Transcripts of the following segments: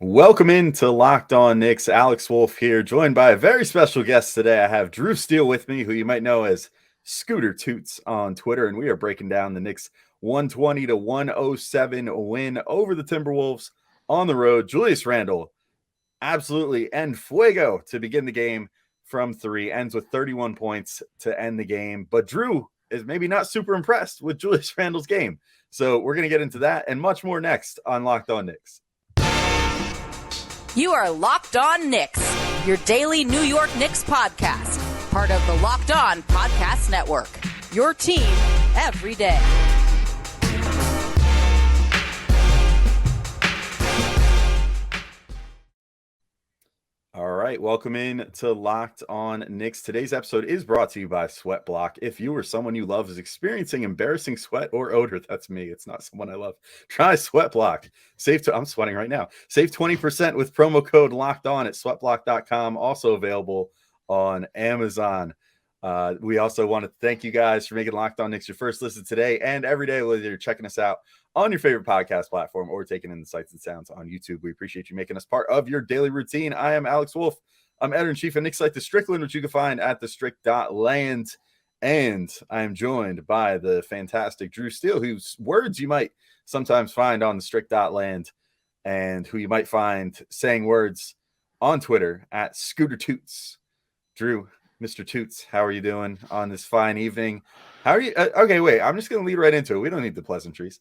Welcome into Locked On Knicks. Alex Wolf here, joined by a very special guest today. I have Drew Steele with me, who you might know as Scooter Toots on Twitter, and we are breaking down the Knicks 120-107 win over the Timberwolves on the road. Julius Randle, absolutely en fuego to begin the game from three, ends with 31 points to end the game. But Drew is maybe not super impressed with Julius Randle's game. So we're going to get into that and much more next on Locked On Knicks. You are Locked On Knicks, your daily New York Knicks podcast, part of the Locked On Podcast Network, your team every day. All right, welcome in to Locked On Knicks. Today's episode is brought to you by SweatBlock. If you or someone you love is experiencing embarrassing sweat or odor, that's me. It's not someone I love. Try SweatBlock. I'm sweating right now. Save 20% with promo code Locked On at sweatblock.com. Also available on Amazon. We also want to thank you guys for making Locked On Knicks your first listen today and every day, whether you're checking us out on your favorite podcast platform or taking in the sights and sounds on YouTube. We appreciate you making us part of your daily routine. I am Alex Wolf. I'm editor-in-chief of Knicks Site The Strickland, which you can find at thestrick.land. And I am joined by the fantastic Drew Steele, whose words you might sometimes find on thestrick.land and who you might find saying words on Twitter at Scooter Toots. Drew, Mr. Toots, how are you doing on this fine evening? How are you? Okay, wait, I'm just going to lead right into it. We don't need the pleasantries.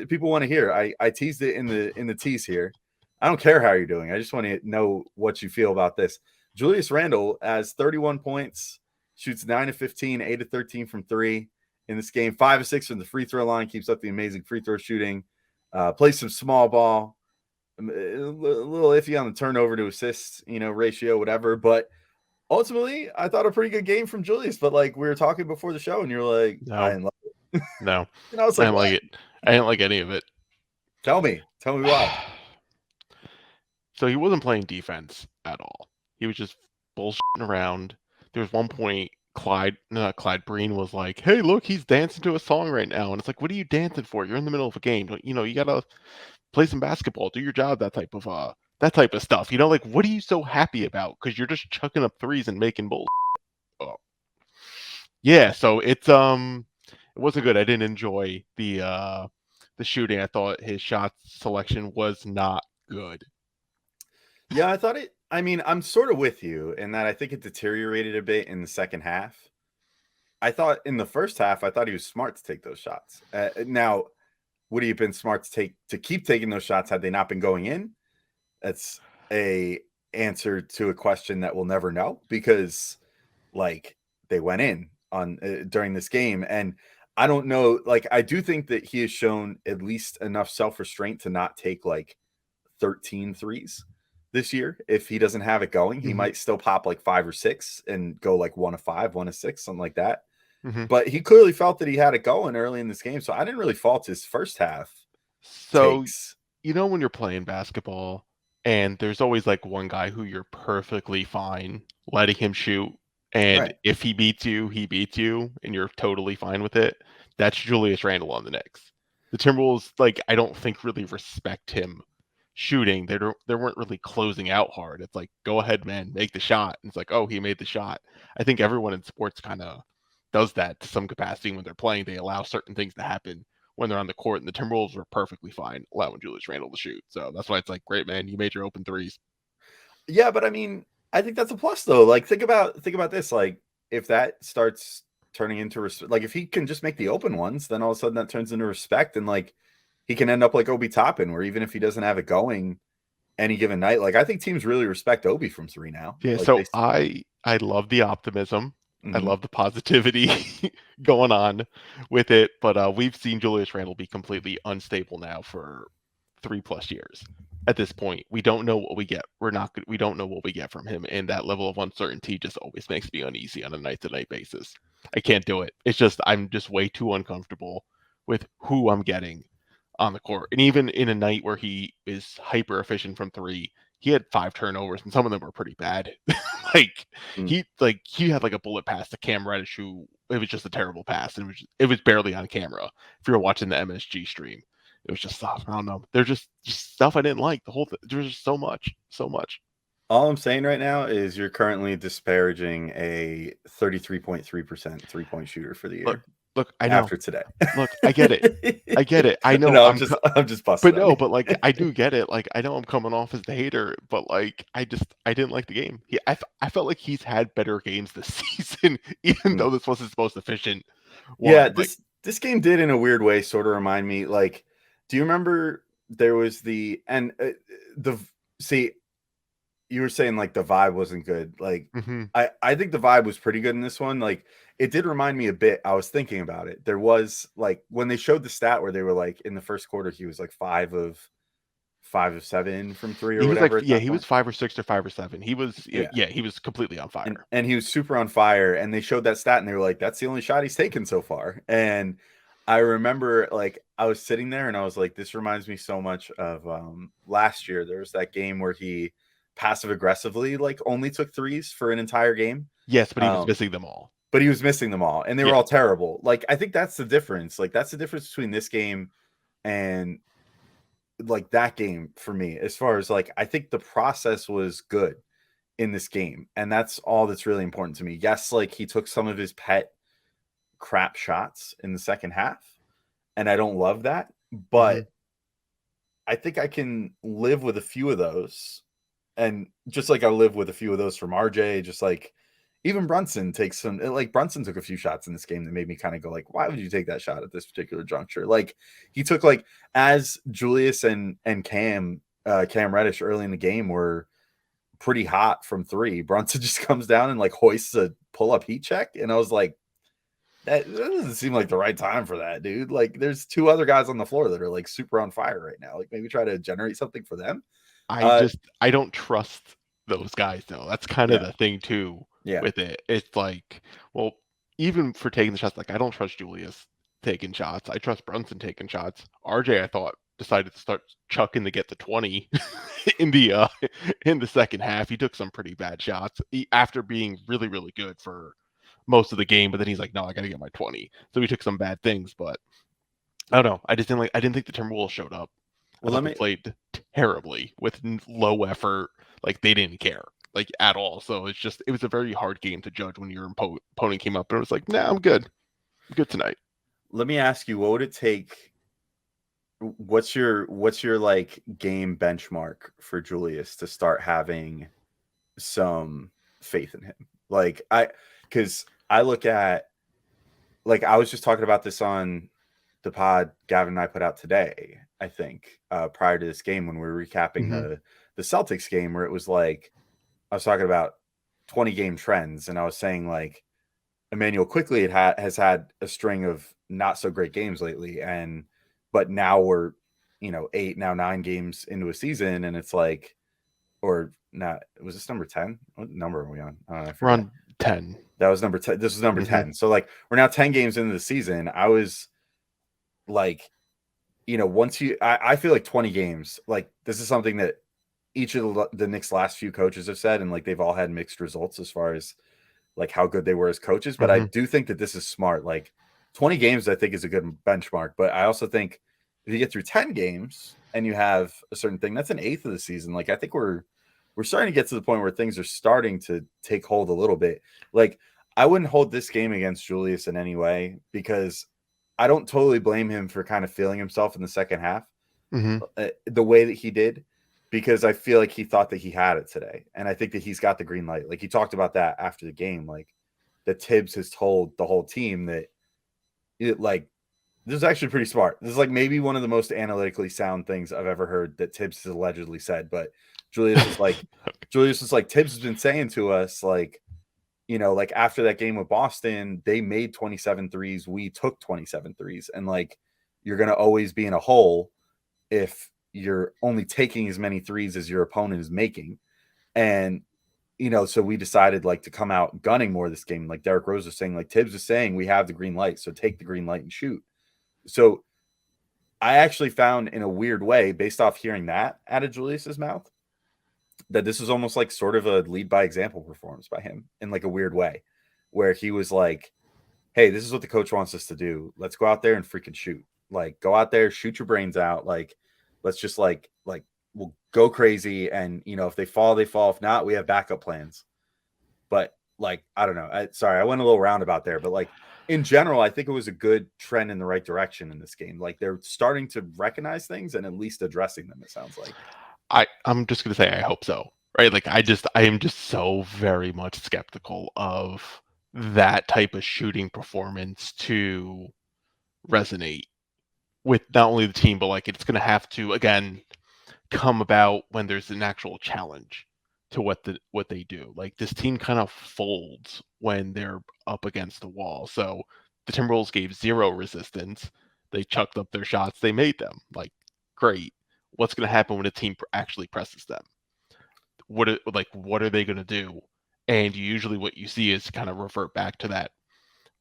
People want to hear. I teased it in the tease here. I don't care how you're doing. I just want to know what you feel about this. Julius Randle has 31 points, shoots 9 of 15, 8 of 13 from three in this game, 5 of 6 from the free throw line, keeps up the amazing free throw shooting, plays some small ball, a little iffy on the turnover to assist, ratio, whatever. But ultimately, I thought a pretty good game from Julius. But like we were talking before the show, and you're like, No. I didn't love it. No, And I was like, I didn't like it. I didn't like any of it. Tell me why. So he wasn't playing defense at all. He was just bullshitting around. There was one point Clyde Breen was like, "Hey, look, he's dancing to a song right now," and it's like, "What are you dancing for? You're in the middle of a game. You gotta play some basketball, do your job." That type of stuff. Like, what are you so happy about? Because you're just chucking up threes and making bullshit. Oh. Yeah, so it wasn't good. I didn't enjoy the shooting. I thought his shot selection was not good. Yeah, I thought it. I mean, I'm sort of with you in that I think it deteriorated a bit in the second half. I thought in the first half, I thought he was smart to take those shots. Now, would he have been smart to keep taking those shots had they not been going in? That's a answer to a question that we'll never know because, like, they went in on during this game, and I don't know. Like, I do think that he has shown at least enough self-restraint to not take like 13 threes this year. If he doesn't have it going, he might still pop like 5 or 6 and go like 1 of 5, 1 of 6, something like that. But he clearly felt that he had it going early in this game. So I didn't really fault his first half. So, takes. When you're playing basketball and there's always like one guy who you're perfectly fine letting him shoot. And Right. if he beats you, and you're totally fine with it. That's Julius Randle on the Knicks. The Timberwolves, I don't think really respect him shooting. They weren't really closing out hard. It's like, go ahead, man, make the shot. And it's like, oh, he made the shot. I think everyone in sports kind of does that to some capacity when they're playing. They allow certain things to happen when they're on the court, and the Timberwolves were perfectly fine allowing Julius Randle to shoot. So that's why it's like, great, man, you made your open threes. Yeah, but I mean, I think that's a plus though. Like, think about this. Like, if that starts turning into like, if he can just make the open ones, then all of a sudden that turns into respect, and like he can end up like Obi Toppin, where even if he doesn't have it going any given night, like I think teams really respect Obi from three now. Yeah, like, so I love the optimism. I love the positivity going on with it, but we've seen Julius Randle be completely unstable now for 3+ years. At this point, we don't know what we get. We don't know what we get from him, and that level of uncertainty just always makes me uneasy on a night-to-night basis. I can't do it. It's just I'm just way too uncomfortable with who I'm getting on the court. And even in a night where he is hyper efficient from three, he had 5 turnovers, and some of them were pretty bad. He had like a bullet pass to Cam Reddish, who it was just a terrible pass, and it was barely on camera if you were watching the MSG stream. it was just stuff. I don't know. There's just stuff I didn't like. The whole thing. There was just so much. All I'm saying right now is you're currently disparaging a 33.3% 3-point shooter for the year. Look, I know. After today. Look, I get it. I know. No, I'm just busting. But no, but like I do get it. Like I know I'm coming off as the hater, but like I didn't like the game. I felt like he's had better games this season, even though this was his most efficient one. Yeah, this game did in a weird way sort of remind me. Like, do you remember there was you were saying like the vibe wasn't good. Like I think the vibe was pretty good in this one. Like it did remind me a bit. I was thinking about it. There was like when they showed the stat where they were like in the first quarter, he was like 5 of 7 from 3 or whatever. Like, he was 5 or 6 or 5 or 7. He was he was completely on fire. And he was super on fire. And they showed that stat and they were like, that's the only shot he's taken so far. And I remember like I was sitting there and I was like, this reminds me so much of last year. There was that game where he passive aggressively like only took threes for an entire game. Yes, but he was missing them all. But he was missing them all and they were all terrible. Like I think that's the difference. Like that's the difference between this game and like that game for me, as far as like I think the process was good in this game, and that's all that's really important to me. Yes, like he took some of his pet crap shots in the second half, and I don't love that, but I think I can live with a few of those. And just like I live with a few of those from RJ, just like even Brunson takes some, like Brunson took a few shots in this game that made me kind of go like, why would you take that shot at this particular juncture? Like he took like as Julius and Cam Reddish early in the game were pretty hot from 3. Brunson just comes down and like hoists a pull-up heat check. And I was like, that doesn't seem like the right time for that, dude. Like there's 2 other guys on the floor that are like super on fire right now. Like maybe try to generate something for them. I don't trust those guys though. That's kind of the thing too with it. It's like, well, even for taking the shots, like I don't trust Julius taking shots. I trust Brunson taking shots. RJ, I thought, decided to start chucking to get the 20 in the second half. He took some pretty bad shots after being really, really good for most of the game, but then he's like, no, I got to get my 20. So he took some bad things, but I don't know. I didn't think the Timberwolves showed up. Well, they played terribly with low effort. Like they didn't care like at all. So it was a very hard game to judge when your opponent came up and it was like, nah, I'm good. I'm good tonight. Let me ask you, what would it take? What's your like game benchmark for Julius to start having some faith in him? Like because I look at, like I was just talking about this on the pod Gavin and I put out today, I think, prior to this game when we were recapping the Celtics game, where it was like I was talking about 20 game trends, and I was saying like Emmanuel quickly has had a string of not so great games lately, but now we're 8 now 9 games into a season, and it's like, or not, was this number 10? What number are we on? We're on 10. That was number 10. This was number 10. So like we're now 10 games into the season. I was like, once I feel like 20 games, like this is something that each of the Knicks last few coaches have said, and like they've all had mixed results as far as like how good they were as coaches. But I do think that this is smart. Like 20 games, I think is a good benchmark. But I also think if you get through 10 games and you have a certain thing, that's an eighth of the season. Like I think we're starting to get to the point where things are starting to take hold a little bit. Like I wouldn't hold this game against Julius in any way, because I don't totally blame him for kind of feeling himself in the second half the way that he did, because I feel like he thought that he had it today. And I think that he's got the green light. Like he talked about that after the game, like that Tibbs has told the whole team that this is actually pretty smart. This is like maybe one of the most analytically sound things I've ever heard that Tibbs has allegedly said. But Julius was like, Tibbs has been saying to us, like, like after that game with Boston, they made 27 threes. We took 27 threes. And like, you're going to always be in a hole if you're only taking as many threes as your opponent is making. And, so we decided like to come out gunning more this game. Like Derrick Rose was saying, like Tibbs is saying, we have the green light. So take the green light and shoot. So I actually found, in a weird way, based off hearing that out of Julius's mouth, that this was almost like sort of a lead by example performance by him in like a weird way, where he was like, hey, this is what the coach wants us to do. Let's go out there and freaking shoot. Like, go out there, shoot your brains out. Like, let's just like we'll go crazy, and if they fall, they fall. If not, we have backup plans. But like, I don't know. Sorry, I went a little roundabout there, but like in general, I think it was a good trend in the right direction in this game. Like, they're starting to recognize things and at least addressing them, it sounds like. I'm just gonna say I hope so. Right? Like I am just so very much skeptical of that type of shooting performance to resonate with not only the team, but like it's gonna have to again come about when there's an actual challenge to what they do. Like this team kind of folds when they're up against the wall. So the Timberwolves gave zero resistance. They chucked up their shots. They made them. Like great. What's going to happen when a team actually presses them? What are they going to do? And usually what you see is kind of revert back to that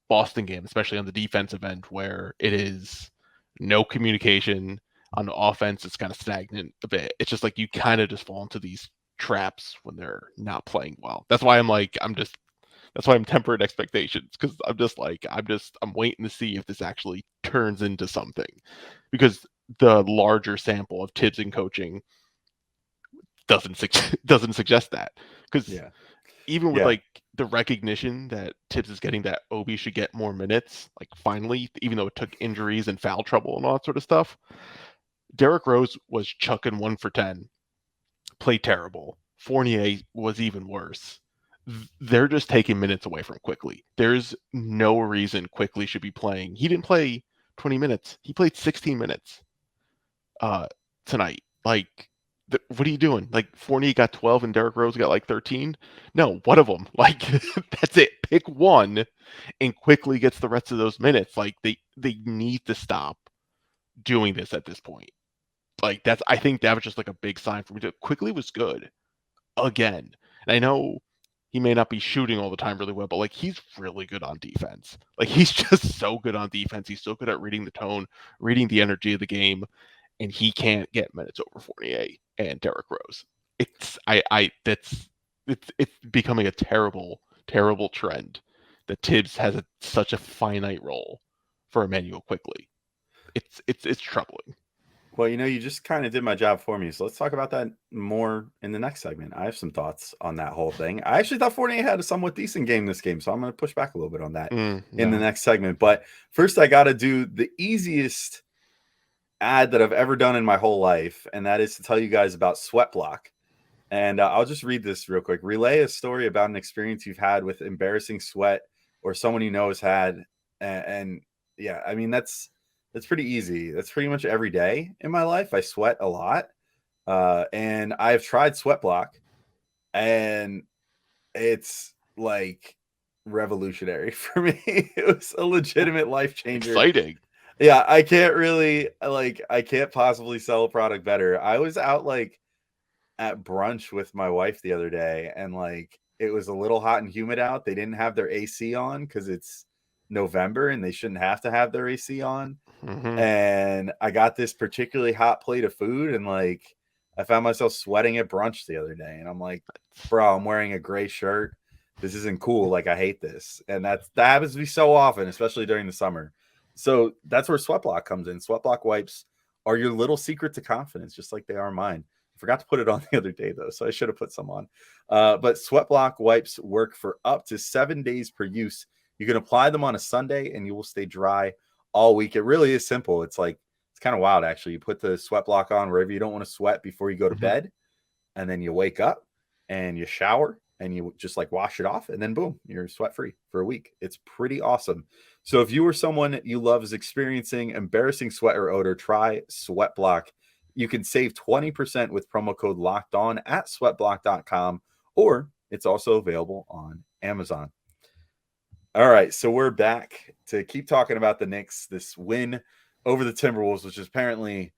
Boston game, especially on the defensive end, where it is no communication. On the offense, it's kind of stagnant a bit. It's just like you kind of just fall into these traps when they're not playing well. That's why that's why I'm tempering expectations, because I'm waiting to see if this actually turns into something, because the larger sample of Tibbs and coaching doesn't suggest that. Because even with like the recognition that Tibbs is getting, that Obi should get more minutes, like finally, even though it took injuries and foul trouble and all that sort of stuff, Derrick Rose was chucking 1 for 10, played terrible. Fournier was even worse. They're just taking minutes away from Quickly. There's no reason Quickly should be playing. He didn't play 20 minutes. He played 16 minutes tonight. Like, what are you doing? Like, Fournier got 12 and Derrick Rose got like 13? No, one of them. Like, that's it. Pick one and Quickly gets the rest of those minutes. Like, they need to stop doing this at this point. Like, I think that was just like a big sign for me. Quickly was good again. And I know he may not be shooting all the time really well, but like he's really good on defense. Like he's just so good on defense. He's so good at reading the tone, reading the energy of the game, and he can't get minutes over Fournier and Derrick Rose. It's becoming a terrible, terrible trend that Tibbs has such a finite role for Emmanuel Quickly. It's troubling. Well, you just kind of did my job for me. So let's talk about that more in the next segment. I have some thoughts on that whole thing. I actually thought Fournier had a somewhat decent game this game, so I'm going to push back a little bit on that in the next segment. But first, I got to do the easiest ad that I've ever done in my whole life, and that is to tell you guys about SweatBlock. And I'll just read this real quick. Relay a story about an experience you've had with embarrassing sweat or someone you know has had. And yeah, I mean, that's pretty easy. That's pretty much every day in my life. I sweat a lot. And I've tried SweatBlock, and it's like revolutionary for me. It was a legitimate life changer. Exciting. Yeah, I can't possibly sell a product better. I was out like at brunch with my wife the other day, and like it was a little hot and humid out. They didn't have their AC on because it's November and they shouldn't have to have their AC on. Mm-hmm. And I got this particularly hot plate of food, and like I found myself sweating at brunch the other day, and I'm like, bro, I'm wearing a gray shirt. This isn't cool. Like, I hate this. And that happens to be so often, especially during the summer. So that's where SweatBlock comes in. SweatBlock wipes are your little secret to confidence, just like they are mine. I forgot to put it on the other day, though, so I should have put some on. But SweatBlock wipes work for up to 7 days per use. You can apply them on a Sunday, and you will stay dry all week. It really is simple. It's kind of wild, actually. You put the SweatBlock on wherever you don't want to sweat before you go to bed, and then you wake up and you shower and you just like wash it off, and then boom, you're sweat free for a week. It's pretty awesome. So if you or someone you love is experiencing embarrassing sweat or odor, try SweatBlock. You can save 20% with promo code Locked On at sweatblock.com, or it's also available on Amazon. All right, so we're back to keep talking about the Knicks. This win over the Timberwolves, which apparently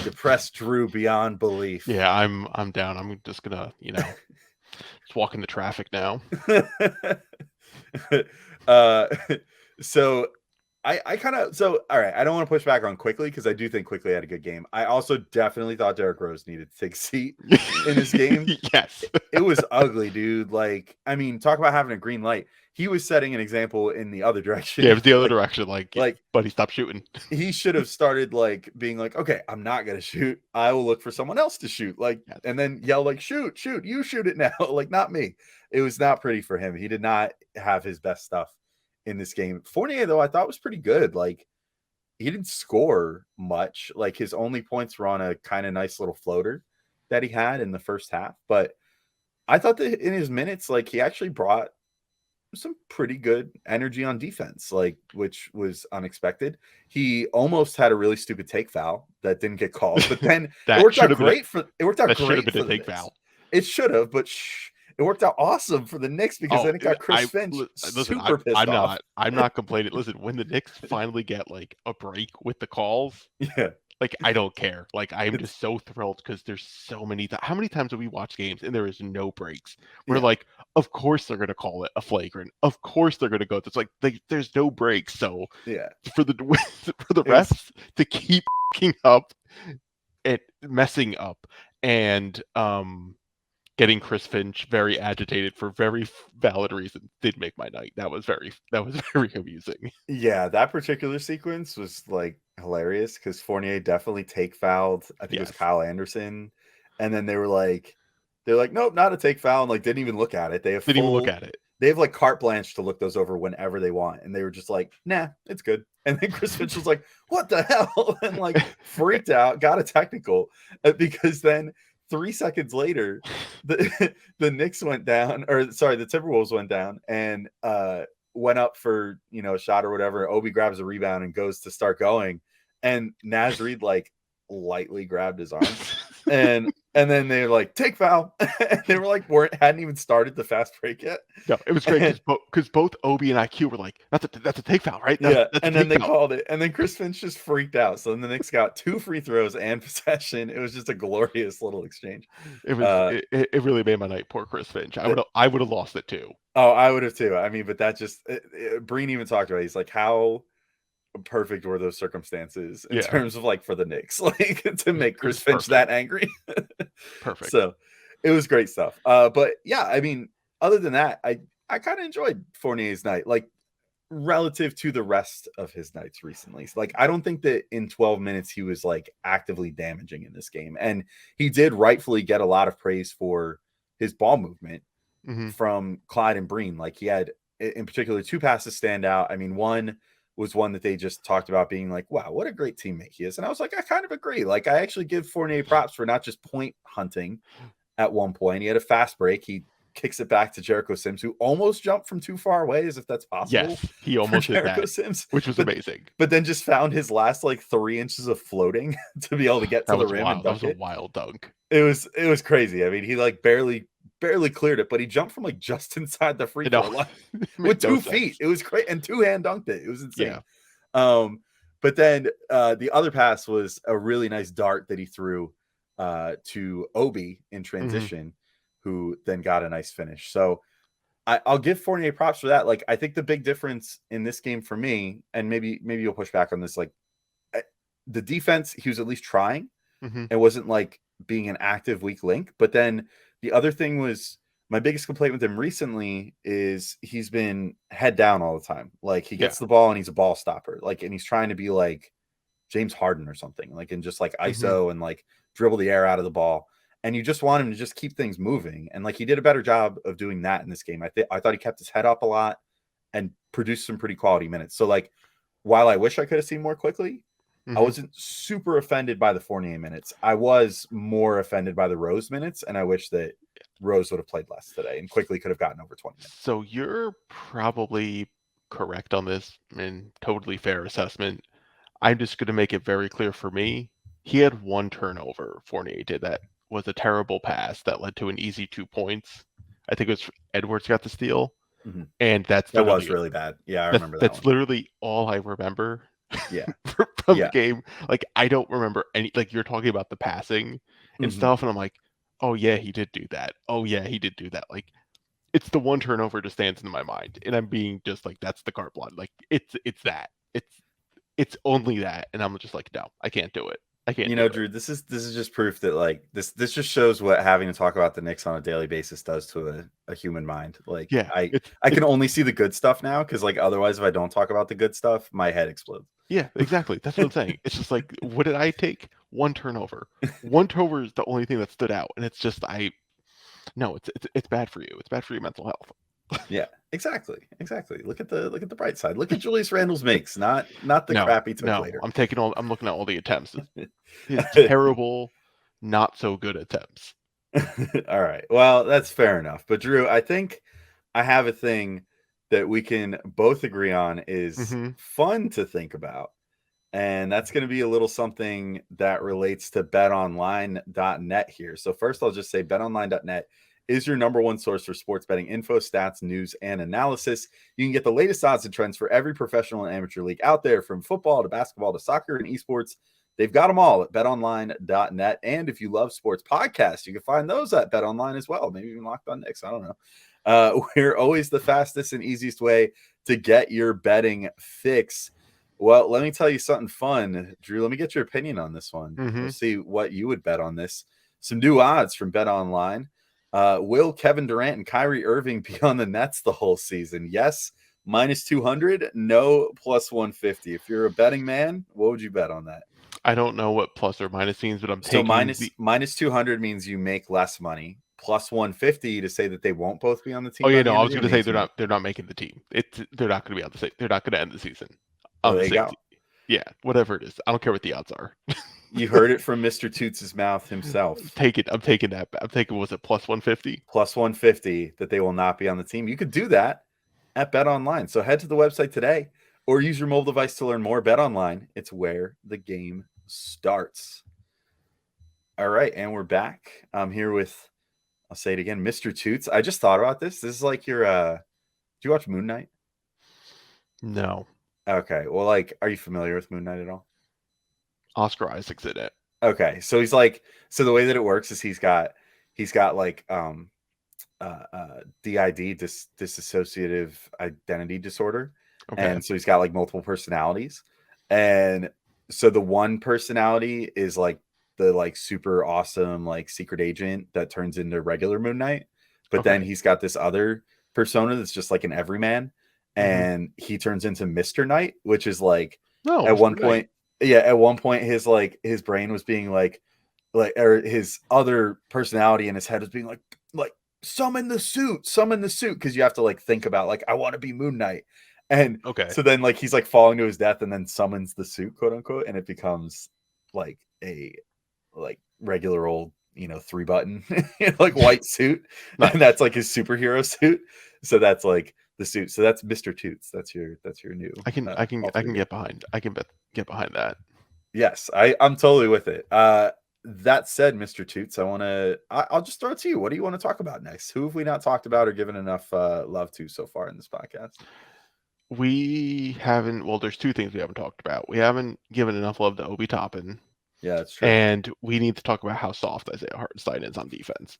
depressed Drew beyond belief. Yeah, I'm down. I'm just gonna, just walk in the traffic now. So I kind of all right. I don't want to push back on Quickly because I do think Quickly had a good game. I also definitely thought Derrick Rose needed to take a seat in this game. Yes. It was ugly, dude. Like, I mean, talk about having a green light. He was setting an example in the other direction. Yeah, it was the other direction. Like, like, buddy, stop shooting. He should have started like being like, okay, I'm not gonna shoot. I will look for someone else to shoot. Like, Yes. and then yell like, shoot, you shoot it now. Like, not me. It was not pretty for him. He did not have his best stuff in this game. Fournier, though, I thought was pretty good. Like, he didn't score much. Like, his only points were on a kind of nice little floater that he had in the first half. But I thought that in his minutes, like, he actually brought some pretty good energy on defense, like, which was unexpected. He almost had a really stupid take foul that didn't get called, but then it worked out great for the take Knicks. Foul. It should have, but it worked out awesome for the Knicks because then it got Chris Finch super pissed off. I'm not complaining. Listen, when the Knicks finally get like a break with the calls, yeah, like I don't care. Like I'm just so thrilled because there's so many. How many times have we watched games and there is no breaks? We're like, of course they're gonna call it a flagrant. Of course they're gonna go. It's like there's no breaks. So yeah, for the refs to keep up and messing up and getting Chris Finch very agitated for very valid reasons did make my night. That was very amusing. Yeah, that particular sequence was like hilarious because Fournier definitely take fouled. I think it was Kyle Anderson, and then they're like, nope, not a take foul, and like didn't even look at it. They have didn't even look at it. They have like carte blanche to look those over whenever they want, and they were just like, nah, it's good. And then Chris Finch was like, what the hell, and like freaked out, got a technical because then 3 seconds later, the Knicks went down, or sorry, the Timberwolves went down and went up for a shot or whatever. Obi grabs a rebound and goes to start going, and Naz Reid like lightly grabbed his arm, and then they're like take foul. And they were like hadn't even started the fast break yet. No, it was great because both Obi and IQ were like, that's a take foul, right? That's and then they called it, and then Chris Finch just freaked out. So then the Knicks got 2 free throws and possession. It was just a glorious little exchange. It was it really made my night. Poor Chris Finch. I would have lost it too. Oh, I would have too. I mean, but that just Breen even talked about it. He's like, how perfect were those circumstances in terms of like for the Knicks, like to make Chris Finch that angry. Perfect. So it was great stuff. But yeah, I mean, other than that, I kind of enjoyed Fournier's night, like relative to the rest of his nights recently. Like, I don't think that in 12 minutes he was like actively damaging in this game. And he did rightfully get a lot of praise for his ball movement from Clyde and Breen. Like, he had in particular 2 passes stand out. I mean, one was one that they just talked about being like, wow, what a great teammate he is. And I was like, I kind of agree. Like, I actually give Fournier props for not just point hunting at one point. He had a fast break. He kicks it back to Jericho Sims, who almost jumped from too far away, as if that's possible. Yes, he almost did Jericho that, Sims, which was amazing. But then just found his last like 3 inches of floating to be able to get to the rim and dunk it. That was a wild dunk. It was crazy. I mean, he like barely cleared it, but he jumped from like just inside the free throw line with 2 feet. It was great, and 2-hand dunked it. It was insane. Yeah. But then the other pass was a really nice dart that he threw to Obi in transition, who then got a nice finish. So I'll give Fournier props for that. Like, I think the big difference in this game for me, and maybe you'll push back on this, like the defense, he was at least trying. It wasn't like being an active weak link. But then the other thing was, my biggest complaint with him recently is he's been head down all the time. Like, he gets the ball and he's a ball stopper. Like, and he's trying to be like James Harden or something, like, and just like ISO and like dribble the air out of the ball. And you just want him to just keep things moving. And like, he did a better job of doing that in this game. I thought he kept his head up a lot and produced some pretty quality minutes. So like, while I wish I could have seen more quickly, I wasn't super offended by the Fournier minutes. I was more offended by the Rose minutes. And I wish that Rose would have played less today and quickly could have gotten over 20 minutes. So you're probably correct on this, and totally fair assessment. I'm just going to make it very clear for me. He had 1 turnover. Fournier did. That was a terrible pass that led to an easy 2 points. I think it was Edwards got the steal. And that was really bad. Yeah, I remember that. That's literally all I remember. Yeah. from the game. Like, I don't remember any, like, you're talking about the passing and stuff, and I'm like, oh yeah, he did do that. Oh yeah, he did do that. Like, it's the 1 turnover just stands in my mind, and I'm being just like, that's the carte blanche. Like, it's that. It's only that, and I'm just like, no, I can't do it. I can't do it. Drew, this is just proof that like this just shows what having to talk about the Knicks on a daily basis does to a human mind. Like Yeah, I can only see the good stuff now because like otherwise if I don't talk about the good stuff, my head explodes. yeah, exactly. That's what I'm saying. It's just like, what did I take? One turnover. One turnover is the only thing that stood out, and it's just no, it's bad for you. It's bad for your mental health. Yeah, exactly. Look at the bright side. Look at Julius Randle's makes, not the crap he took later. I'm looking at all the attempts. His terrible, not so good attempts. All right. Well, that's fair enough. But Drew, I think I have a thing that we can both agree on is fun to think about. And that's going to be a little something that relates to betonline.net here. So first I'll just say betonline.net is your number one source for sports betting info, stats, news, and analysis. You can get the latest odds and trends for every professional and amateur league out there, from football to basketball to soccer and esports. They've got them all at betonline.net. And if you love sports podcasts, you can find those at BetOnline as well. Maybe even Locked On Knicks. I don't know. We're always the fastest and easiest way to get your betting fix. Well, let me tell you something fun, Drew. Let me get your opinion on this one. We'll see what you would bet on this. Some new odds from BetOnline. Will Kevin Durant and Kyrie Irving be on the Nets the whole season? Yes, minus 200. No, plus 150. If you're a betting man, what would you bet on that? I don't know what plus or minus means, but I'm taking minus 200 means you make less money. Plus 150 to say that they won't both be on the team. Oh yeah, no, I was going to say they're not making the team. They're not going to be on the same. They're not going to end the season. There you go. Yeah, whatever it is. I don't care what the odds are. You heard it from Mr. Toots' mouth himself. I'm taking that. I'm taking, was it plus 150? Plus 150 that they will not be on the team. You could do that at BetOnline. So head to the website today or use your mobile device to learn more. BetOnline, it's where the game starts. All right, and we're back. I'm here with, I'll say it again, Mr. Toots. I just thought about this. This is like your, do you watch Moon Knight? No. Okay, well, like, are you familiar with Moon Knight at all? Oscar Isaac's in it. Okay, so he's like, so the way that it works is he's got like DID, dissociative identity disorder, and so he's got like multiple personalities, and so the one personality is like the like super awesome like secret agent that turns into regular Moon Knight, but then he's got this other persona that's just like an everyman, and he turns into Mr. Knight, which is like at one point. Yeah, at one point his brain was being like or his other personality in his head was being like summon the suit, because you have to like think about like I want to be Moon Knight. And so then like he's like falling to his death and then summons the suit, quote unquote, and it becomes like a like regular old, 3-button like white suit. And that's like his superhero suit. So that's like the suit. So that's Mr. Toots. That's your new. I can get behind. I can get behind that. Yes, I'm totally with it. That said, Mr. Toots, I'll just throw it to you. What do you want to talk about next? Who have we not talked about or given enough love to so far in this podcast? We haven't. Well, there's two things we haven't talked about. We haven't given enough love to Obi Toppin. Yeah, that's true. And we need to talk about how soft Isaiah Hartenstein is on defense.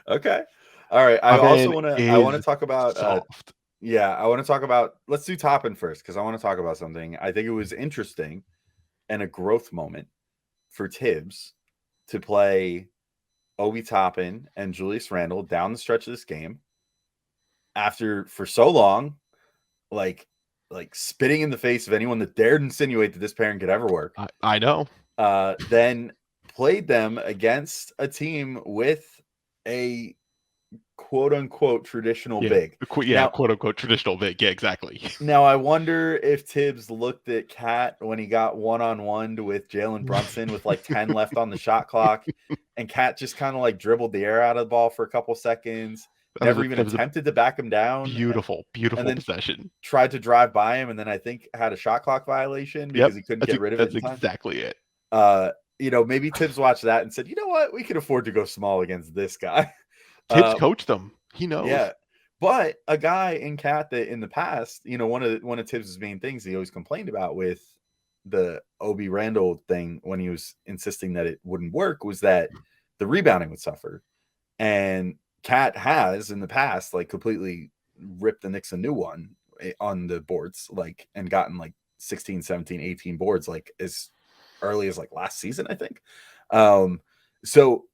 Okay. All right. I want to talk about soft. I want to talk about. Let's do Toppin first because I want to talk about something. I think it was interesting and a growth moment for Tibbs to play Obi Toppin and Julius Randle down the stretch of this game after for so long, like spitting in the face of anyone that dared insinuate that this pairing could ever work. I know. Then played them against a team with a quote unquote traditional big. Now, quote unquote traditional big. Yeah, exactly. Now I wonder if Tibbs looked at Cat when he got one-on-one with Jalen Brunson with like 10 left on the shot clock, and Cat just kind of like dribbled the air out of the ball for a couple seconds. Never even attempted to back him down. Beautiful possession. Tried to drive by him, and then I think had a shot clock violation because he couldn't get rid of it. That's exactly it. Maybe Tibbs watched that and said, "You know what? We could afford to go small against this guy." Tibbs coached them. He knows. Yeah, but a guy in Cat that in the past, one of Tibbs' main things he always complained about with the Obi Randle thing when he was insisting that it wouldn't work was that the rebounding would suffer, and Cat has in the past like completely ripped the Knicks a new one on the boards, like, and gotten like 16, 17, 18 boards like as early as like last season, I think. So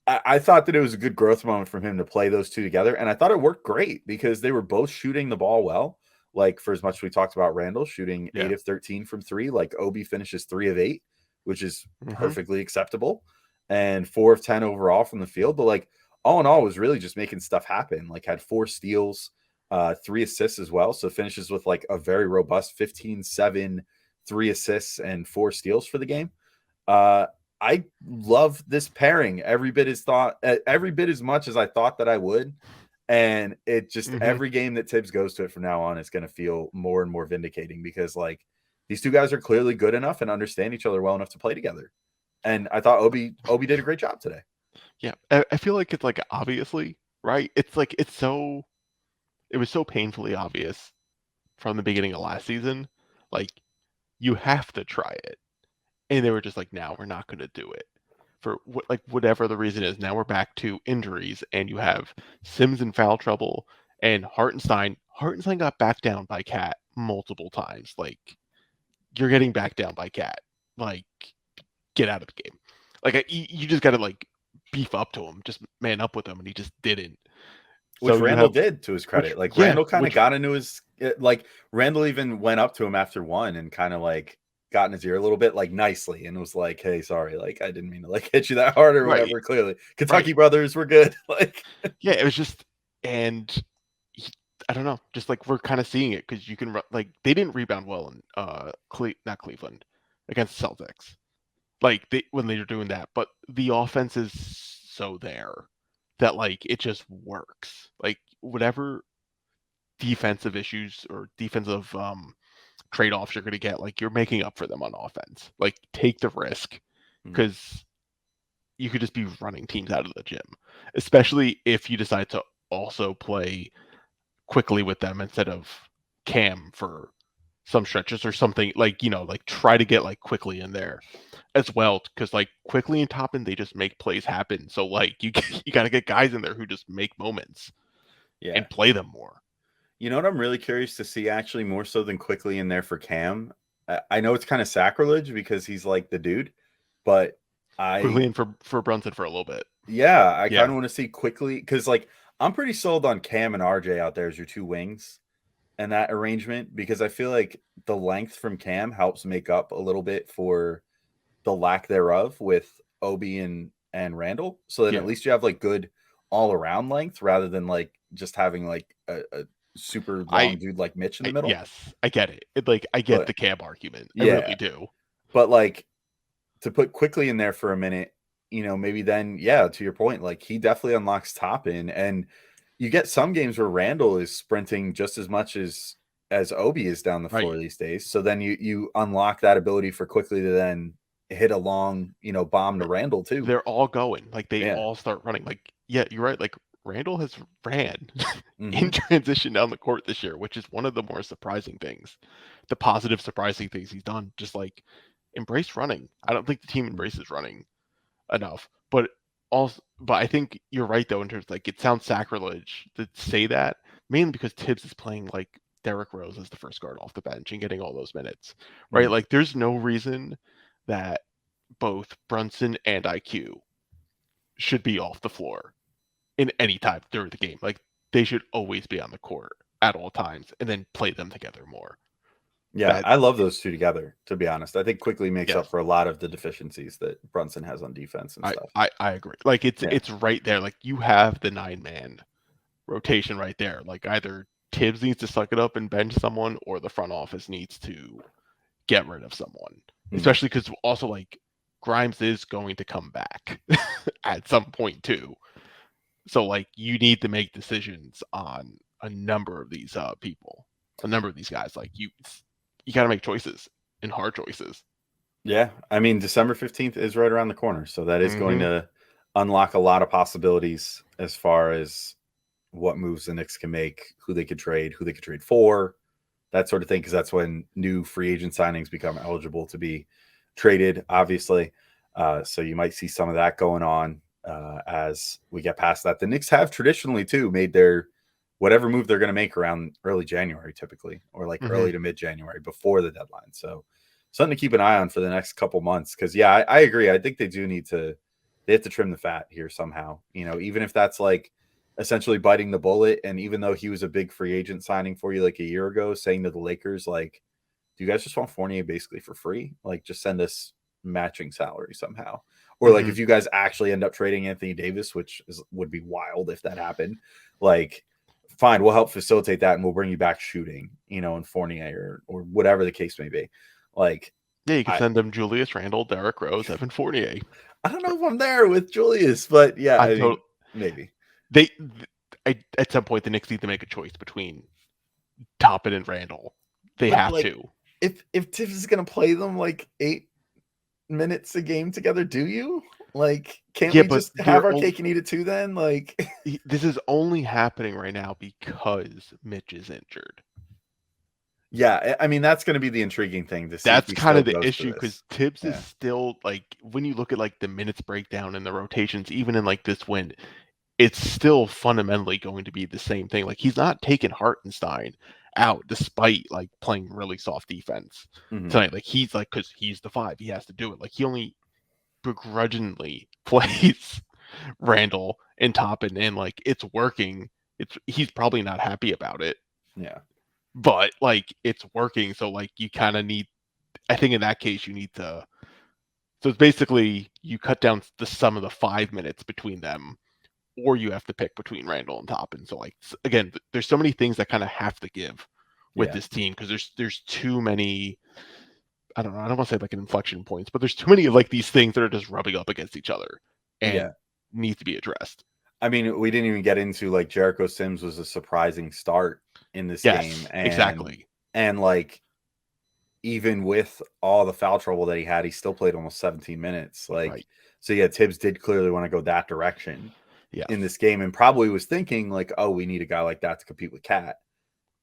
I thought that it was a good growth moment from him to play those two together. And I thought it worked great because they were both shooting the ball well. Like for as much as we talked about Randle shooting 8 of 13 from 3, like Obi finishes 3 of 8, which is perfectly acceptable, and 4 of 10 overall from the field. But like all in all, was really just making stuff happen. Like had 4 steals, 3 assists as well. So finishes with like a very robust 15, 7, 3 assists and 4 steals for the game. I love this pairing every bit as much as I thought that I would. And it just every game that Tibbs goes to it from now on is going to feel more and more vindicating because like these two guys are clearly good enough and understand each other well enough to play together. And I thought Obi did a great job today. Yeah, I feel like it's like obviously, right? It's like it was so painfully obvious from the beginning of last season. Like you have to try it. And they were just like, now we're not going to do it for whatever the reason is. Now we're back to injuries, and you have Sims in foul trouble, and Hartenstein got backed down by Cat multiple times. Like you're getting backed down by Cat. Like get out of the game. Like you just got to like beef up to him, just man up with him, and he just didn't. Which Randle did, to his credit. Randle kind of got into his like Randle even went up to him after one and kind of like got in his ear a little bit, like nicely, and was like, "Hey, sorry, like I didn't mean to like hit you that hard or whatever." Clearly, Kentucky brothers, we're good. Like, yeah, it was just, and I don't know, just like we're kind of seeing it because you can like they didn't rebound well in not Cleveland against the Celtics, like when they were doing that, but the offense is so there that like it just works. Like whatever defensive issues or defensive trade-offs you're going to get, like you're making up for them on offense. Like take the risk because you could just be running teams out of the gym, especially if you decide to also play quickly with them instead of Cam for some stretches or something. Like, you know, like try to get like quickly in there as well, because like quickly and Toppin, they just make plays happen. So like you got to get guys in there who just make moments and play them more. You know what I'm really curious to see, actually, more so than quickly in there for Cam? I know it's kind of sacrilege because he's like the dude, but quickly in for Brunson for a little bit. Yeah, I kind of want to see quickly because like I'm pretty sold on Cam and RJ out there as your two wings and that arrangement, because I feel like the length from Cam helps make up a little bit for the lack thereof with Obi and Randle. So then at least you have like good all around length rather than like just having like a super long dude like Mitch in the middle. Yes, I get it. I get the Cam argument. I really do. But like to put quickly in there for a minute, you know, maybe then, to your point, like he definitely unlocks Toppin, and you get some games where Randle is sprinting just as much as Obi is down the floor these days. So then you unlock that ability for quickly to then hit a long, you know, bomb to Randle too. They're all going, like they all start running. Like, yeah, you're right. Like Randle has ran in transition down the court this year, which is one of the more surprising things, the positive surprising things he's done. Just like embrace running. I don't think the team embraces running enough, but I think you're right though, in terms of, like, it sounds sacrilege to say that, mainly because Tibbs is playing like Derrick Rose as the first guard off the bench and getting all those minutes, right? Like there's no reason that both Brunson and IQ should be off the floor in any time during the game. Like they should always be on the court at all times and then play them together more. Yeah, I love those two together, to be honest. I think quickly makes up for a lot of the deficiencies that Brunson has on defense and stuff. I agree. Like it's right there. Like you have the 9-man rotation right there. Like either Tibbs needs to suck it up and bench someone, or the front office needs to get rid of someone. Especially because also like Grimes is going to come back at some point too. So like you need to make decisions on a number of these people, a number of these guys. Like you got to make choices, and hard choices. Yeah, I mean December 15th is right around the corner, so that is going to unlock a lot of possibilities as far as what moves the Knicks can make, who they could trade for, that sort of thing, because that's when new free agent signings become eligible to be traded, obviously. So you might see some of that going on as we get past that. The Knicks have traditionally too made their whatever move they're going to make around early January, typically, or like early to mid January before the deadline. So something to keep an eye on for the next couple months. Cause yeah, I agree. I think they have to trim the fat here somehow, even if that's like essentially biting the bullet. And even though he was a big free agent signing for you like a year ago, saying to the Lakers, like, do you guys just want Fournier basically for free? Like, just send us matching salary somehow. Or like if you guys actually end up trading Anthony Davis, which would be wild if that happened, like, fine, we'll help facilitate that and we'll bring you back shooting, and Fournier or whatever the case may be. Like, yeah, you can send them Julius Randle, Derrick Rose, Evan Fournier. I don't know if I'm there with Julius, but yeah, I mean, maybe. At some point the Knicks need to make a choice between Toppin and Randle. They have to. If Tibbs is gonna play them like 8 minutes a game together, do you? Like, can't we just have our cake and eat it too then? Like, this is only happening right now because Mitch is injured. Yeah, I mean, that's going to be the intriguing thing to see. That's kind of the issue because Tibbs is still, like, when you look at like the minutes breakdown and the rotations, even in like this win, it's still fundamentally going to be the same thing. Like, he's not taking Hartenstein out despite like playing really soft defense tonight. Like, he's like, because he's the 5, he has to do it. Like, he only begrudgingly plays Randle and Toppin, and like it's working. He's probably not happy about it. Yeah. But like it's working, so like you kind of need, I think in that case you need to, so it's basically you cut down the sum of the 5 minutes between them, or you have to pick between Randle and Toppin. So like, again, there's so many things that kind of have to give with this team because there's too many, I don't know, I don't want to say like an inflection points, but there's too many of like these things that are just rubbing up against each other and need to be addressed. I mean, we didn't even get into like Jericho Sims was a surprising start in this game. And, exactly. And like, even with all the foul trouble that he had, he still played almost 17 minutes. Like, so yeah, Tibbs did clearly want to go that direction in this game and probably was thinking like, oh, we need a guy like that to compete with Cat.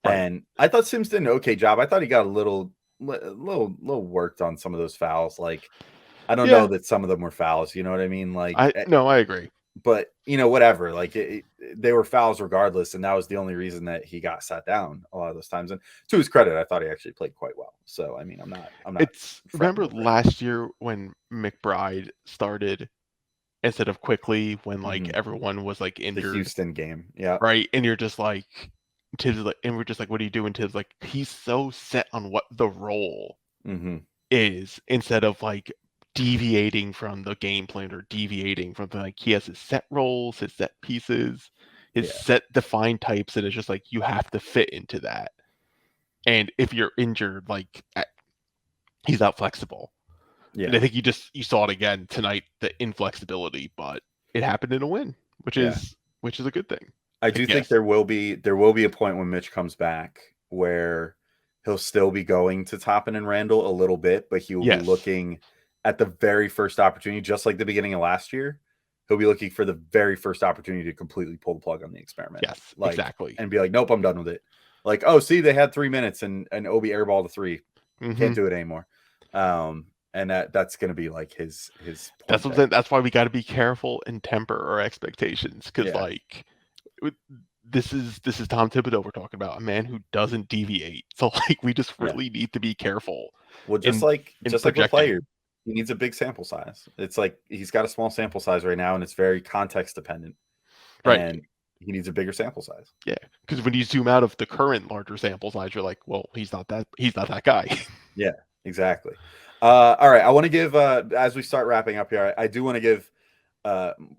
And I thought Sims did an okay job. I thought he got a little worked on some of those fouls. Like, I don't know that some of them were fouls. You know what I mean? Like, I agree. But, whatever, like they were fouls regardless. And that was the only reason that he got sat down a lot of those times. And to his credit, I thought he actually played quite well. So, I mean, I'm not. Remember last year when McBride started instead of Quickly when like everyone was like injured? The Houston game. Yeah. Right. And you're just like, Tibbs, like, and we're just like, what are you doing? Tibbs, like, he's so set on what the role is instead of like deviating from the game plan or deviating from the, like, he has his set roles, his set pieces, his set defined types, and it's just like you have to fit into that. And if you're injured, like he's not flexible. Yeah. And I think you saw it again tonight, the inflexibility, but it happened in a win, which is a good thing. I do think there will be a point when Mitch comes back where he'll still be going to Toppin and Randle a little bit, but he will be looking at the very first opportunity, just like the beginning of last year. He'll be looking for the very first opportunity to completely pull the plug on the experiment. Yes, exactly. And be like, nope, I'm done with it. Like, oh, see, they had 3 minutes and Obi airballed a 3. Can't do it anymore. And that's going to be like his that's what I'm saying. That's why we got to be careful and temper our expectations, because like this is Tom Thibodeau we're talking about, a man who doesn't deviate. So like we just really need to be careful. Well, just like with players, he needs a big sample size. It's like he's got a small sample size right now, and it's very context dependent. Right. And he needs a bigger sample size. Yeah, because when you zoom out of the current larger sample size, you're like, well, he's not that guy. Yeah, exactly. All right, I want to give as we start wrapping up here, I do want to give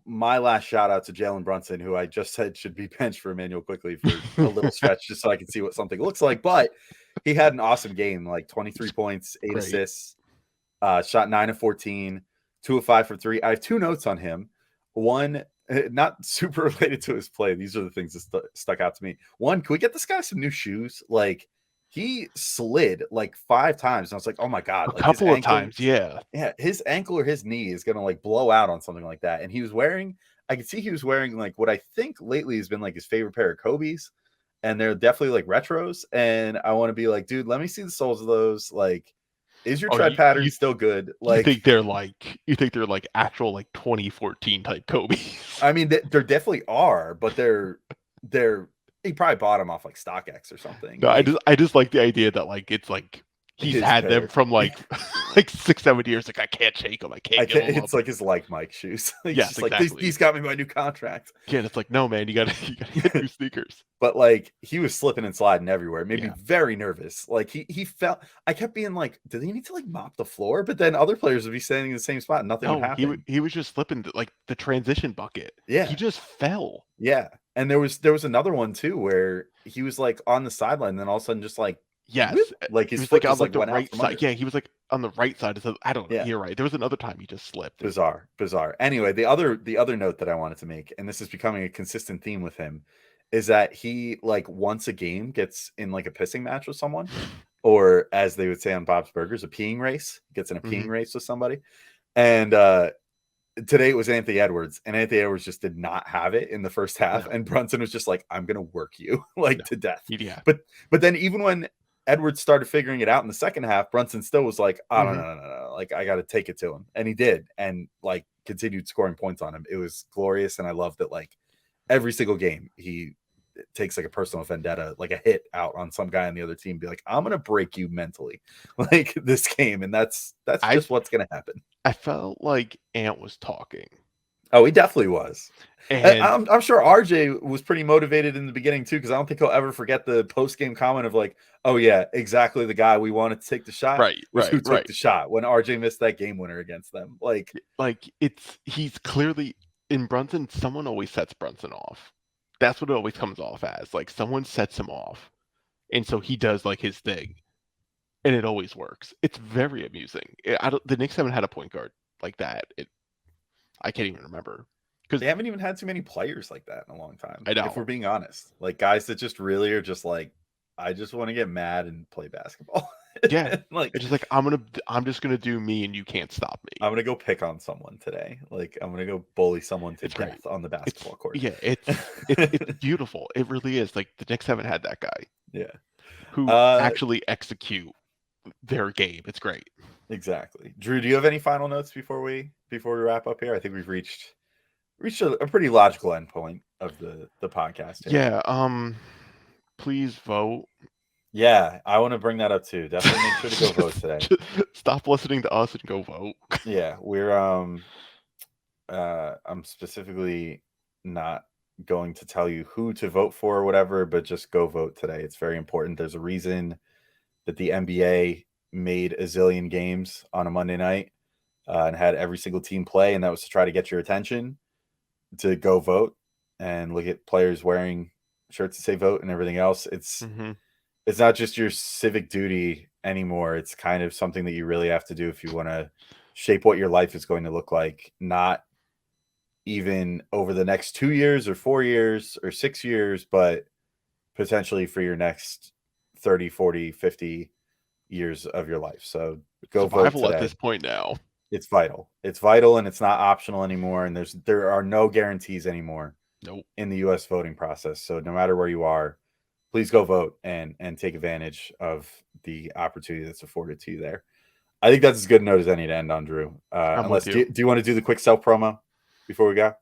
my last shout out to Jalen Brunson, who I just said should be benched for Emmanuel Quickly for a little stretch, just so I can see what something looks like. But he had an awesome game, like 23 points, 8 assists, shot 9 of 14, 2 of 5 for 3. I have 2 notes on him. One, not super related to his play. These are the things that stuck out to me. One, can we get this guy some new shoes? Like, he slid like 5 times. And I was like, oh my God. A couple of times. Yeah. Yeah. His ankle or his knee is going to like blow out on something like that. And I could see he was wearing like what I think lately has been like his favorite pair of Kobe's. And they're definitely like retros. And I want to be like, dude, let me see the soles of those. Like, is your tread pattern still good? Like, you think they're like actual like 2014 type Kobe's? I mean, there definitely are, but they're He probably bought him off like StockX or something. No, Like, I just like the idea that like it's like he's his had them pair. from like like 6-7 years. Like I can't shake them. I can't give them It's up. like his like Mike shoes. He's Yes, just like, exactly. these got me my new contract. Yeah, and it's like, no, man, you gotta get new sneakers. But like he was slipping and sliding everywhere. It made me Yeah. very nervous. Like he felt. I kept being like, do they need to like mop the floor? But then other players would be standing in the same spot and nothing would No, happen. he was just slipping like the transition bucket. Yeah. He just fell. Yeah. And there was another one too where he was like on the sideline, and then all of a sudden just like, Yes, whoop, like he his was foot like on just like like the went out right from side. under. Yeah, he was like on the right side. So I don't know. Yeah. You're right. There was another time he just slipped. Bizarre. Anyway, the other note that I wanted to make, and this is becoming a consistent theme with him, is that he like once a game gets in like a pissing match with someone, or as they would say on Bob's Burgers, a peeing race. Gets in a peeing race with somebody. And today it was Anthony Edwards, and Anthony Edwards just did not have it in the first half. No. And Brunson was just like, I'm gonna work you like to death. Yeah. But then even when Edwards started figuring it out in the second half, Brunson still was like, oh, no. Like, I got to take it to him. And he did. And like continued scoring points on him. It was glorious. And I loved that like every single game, he takes like a personal vendetta, like a hit out on some guy on the other team, be like, I'm going to break you mentally like this game. And that's just what's going to happen. I felt like Ant was talking. Oh, he definitely was. And I'm sure RJ was pretty motivated in the beginning too, because I don't think he'll ever forget the post-game comment of like, oh yeah, exactly the guy we wanted to take the shot. Right, who took the shot when RJ missed that game winner against them. Like he's clearly in Brunson, someone always sets Brunson off. That's what it always comes off as. Like someone sets him off. And so he does like his thing. And it always works. It's very amusing. The Knicks haven't had a point guard like that. I can't even remember. Because they haven't even had too many players like that in a long time. I know. If we're being honest. Like guys that just really are just like, I just want to get mad and play basketball. Yeah. Like it's just like I'm just gonna do me and you can't stop me. I'm gonna go pick on someone today. Like I'm gonna go bully someone to death on the basketball court. Yeah, it's beautiful. It really is. Like the Knicks haven't had that guy. Yeah. Who actually execute their game. It's great. Exactly. Drew, do you have any final notes before we wrap up here? I think we've reached a pretty logical endpoint of the podcast here. Yeah. Please vote. Yeah, I want to bring that up too. Definitely make sure to go vote today. Stop listening to us and go vote. Yeah, we're I'm specifically not going to tell you who to vote for or whatever, but just go vote today. It's very important. There's a reason that the NBA made a zillion games on a Monday night and had every single team play, and that was to try to get your attention to go vote and look at players wearing shirts that say vote and everything else. It's not just your civic duty anymore. It's kind of something that you really have to do if you want to shape what your life is going to look like, not even over the next 2 years or 4 years or 6 years, but potentially for your next 30, 40, 50 years of your life. So go vote today. At this point now. It's vital. It's vital, and it's not optional anymore. And there are no guarantees anymore in the U.S. voting process. So no matter where you are, please go vote and take advantage of the opportunity that's afforded to you there. I think that's as good a note as any to end on, Drew. Unless do you want to do the quick self promo before we go?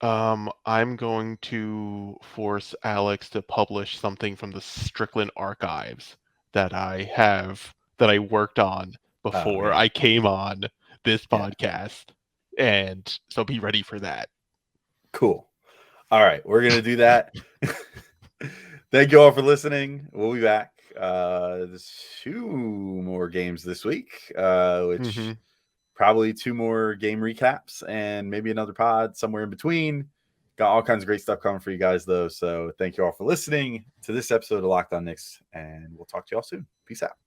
I'm going to force Alex to publish something from the Strickland archives that I worked on before I came on this podcast. And so be ready for that. Cool. All right. We're going to do that. Thank you all for listening. We'll be back. There's 2 more games this week, which probably 2 more game recaps and maybe another pod somewhere in between. Got all kinds of great stuff coming for you guys, though. So thank you all for listening to this episode of Locked On Knicks, and we'll talk to you all soon. Peace out.